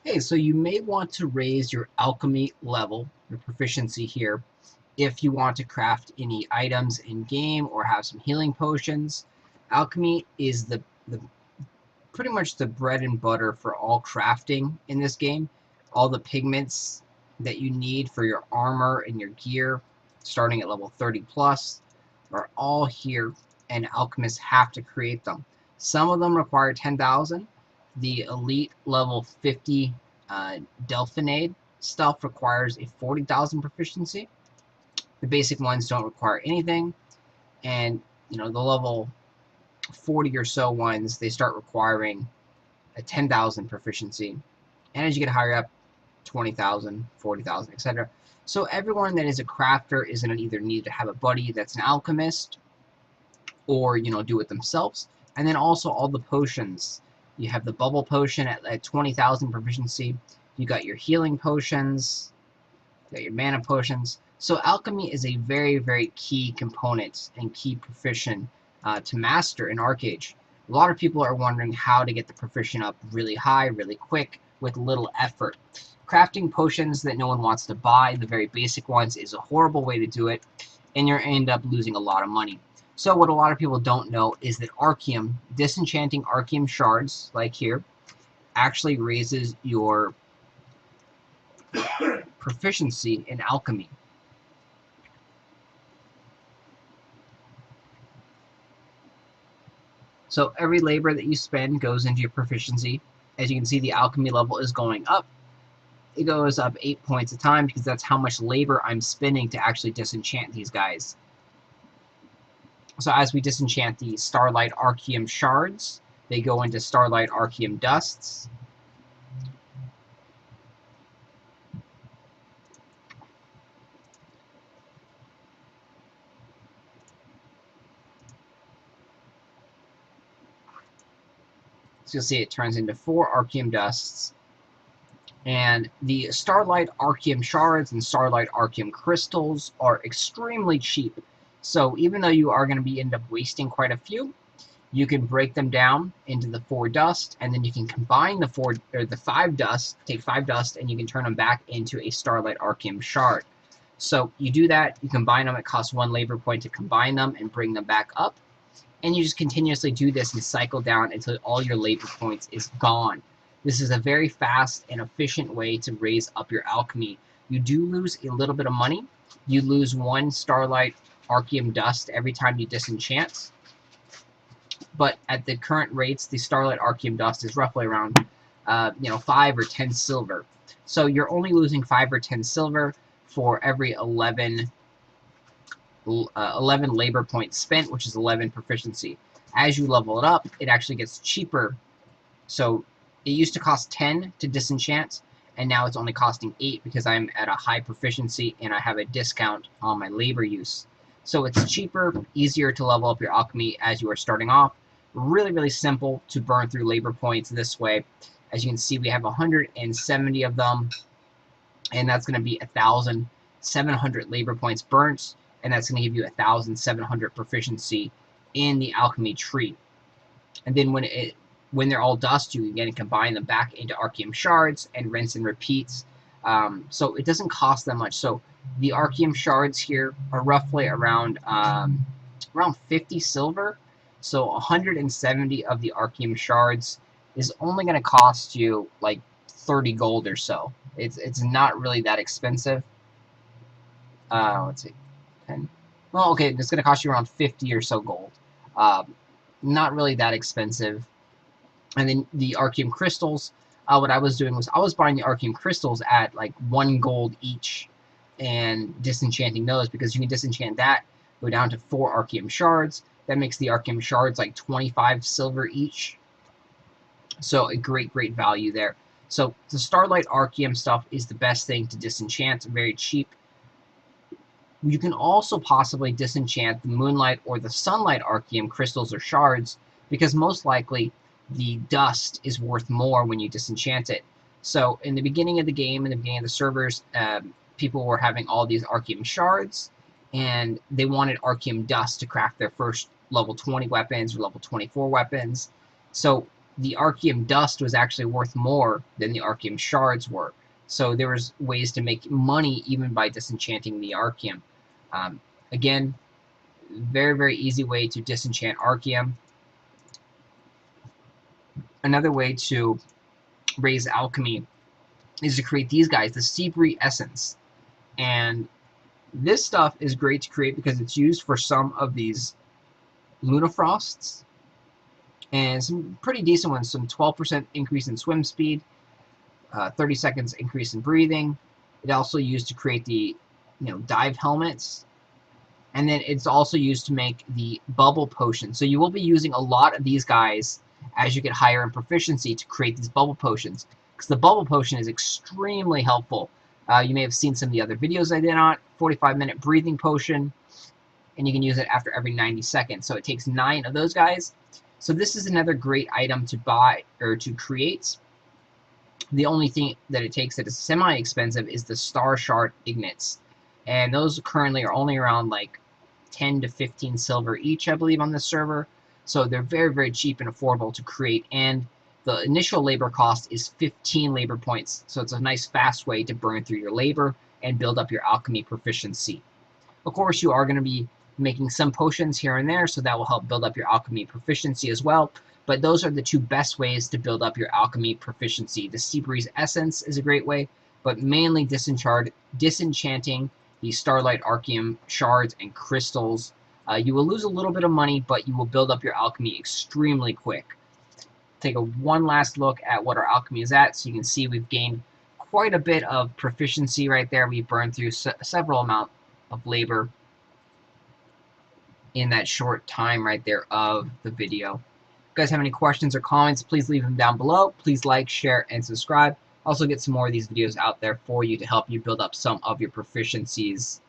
Hey, so you may want to raise your alchemy level, your proficiency here, if you want to craft any items in game or have some healing potions. Alchemy is the pretty much the bread and butter for all crafting in this game. All the pigments that you need for your armor and your gear, starting at level 30 plus, are all here, and alchemists have to create them. Some of them require 10,000. The elite level 50 Delphinade stuff requires a 40,000 proficiency. The basic ones don't require anything, and the level 40 or so ones, they start requiring a 10,000 proficiency. And as you get higher up, 20,000, 40,000, etc. So everyone that is a crafter is going to either need to have a buddy that's an alchemist or, do it themselves. And then also all the potions. You have the bubble potion at 20,000 proficiency. You got your healing potions. You got your mana potions. So alchemy is a very, very key component and key proficient to master in ArcheAge. A lot of people are wondering how to get the proficient up really high, really quick, with little effort. Crafting potions that no one wants to buy, the very basic ones, is a horrible way to do it, and you end up losing a lot of money. So what a lot of people don't know is that Archeum, disenchanting Archeum shards, like here, actually raises your proficiency in alchemy. So every labor that you spend goes into your proficiency. As you can see, the alchemy level is going up. It goes up 8 points a time because that's how much labor I'm spending to actually disenchant these guys. So as we disenchant the Starlight Archeum shards, they go into Starlight Archeum dusts. So you'll see it turns into 4 Archeum dusts. And the Starlight Archeum shards and Starlight Archeum crystals are extremely cheap. So even though you are going to end up wasting quite a few, you can break them down into the 4 dust, and then you can combine the 5 dust, take 5 dust, and you can turn them back into a Starlight Archeum shard. So you do that, you combine them, it costs 1 labor point to combine them and bring them back up. And you just continuously do this and cycle down until all your labor points is gone. This is a very fast and efficient way to raise up your alchemy. You do lose a little bit of money. You lose 1 Starlight Archeum dust every time you disenchant. But at the current rates, the Starlight Archeum dust is roughly around 5 or 10 silver. So you're only losing 5 or 10 silver for every 11 labor points spent, which is 11 proficiency. As you level it up, it actually gets cheaper. So it used to cost 10 to disenchant, and now it's only costing 8 because I'm at a high proficiency and I have a discount on my labor use. So it's cheaper, easier to level up your alchemy as you are starting off. Really, really simple to burn through labor points this way. As you can see, we have 170 of them, and that's going to be 1,700 labor points burnt, and that's going to give you 1,700 proficiency in the alchemy tree. And then when they're all dust, you again combine them back into Archeum shards and rinse and repeat. So it doesn't cost that much. So the Archeum shards here are roughly around 50 silver. So 170 of the Archeum shards is only going to cost you like 30 gold or so. It's not really that expensive. Let's see, 10. Well, okay, it's going to cost you around 50 or so gold. Not really that expensive. And then the Archeum crystals, what I was doing was I was buying the Archeum crystals at like 1 gold each and disenchanting those, because you can disenchant that, go down to 4 Archeum shards. That makes the Archeum shards like 25 silver each. So a great, great value there. So the Starlight Archeum stuff is the best thing to disenchant, very cheap. You can also possibly disenchant the Moonlight or the Sunlight Archeum crystals or shards, because most likely the dust is worth more when you disenchant it. So in the beginning of the game, in the beginning of the servers, people were having all these Archeum shards, and they wanted Archeum dust to craft their first level 20 weapons or level 24 weapons. So the Archeum dust was actually worth more than the Archeum shards were. So there was ways to make money even by disenchanting the Archeum. Again, very, very easy way to disenchant Archeum. Another way to raise alchemy is to create these guys, the Seabury Essence. And this stuff is great to create because it's used for some of these Lunafrosts. And some pretty decent ones, some 12% increase in swim speed, 30 seconds increase in breathing. It also used to create the dive helmets. And then it's also used to make the bubble potion. So you will be using a lot of these guys as you get higher in proficiency to create these bubble potions. Because the bubble potion is extremely helpful. You may have seen some of the other videos I did on it. 45-minute breathing potion. And you can use it after every 90 seconds. So it takes 9 of those guys. So this is another great item to buy or to create. The only thing that it takes that is semi-expensive is the Star Shard Ignites. And those currently are only around like 10 to 15 silver each, I believe, on this server. So they're very, very cheap and affordable to create. And the initial labor cost is 15 labor points. So it's a nice fast way to burn through your labor and build up your alchemy proficiency. Of course, you are going to be making some potions here and there, so that will help build up your alchemy proficiency as well. But those are the 2 best ways to build up your alchemy proficiency. The Seabury's Essence is a great way, but mainly disenchanting the Starlight Archeum shards and crystals. You will lose a little bit of money, but you will build up your alchemy extremely quick. Take one last look at what our alchemy is at, so you can see we've gained quite a bit of proficiency right there. We've burned through several amount of labor in that short time right there of the video. If you guys have any questions or comments, please leave them down below. Please like, share, and subscribe. Also get some more of these videos out there for you to help you build up some of your proficiencies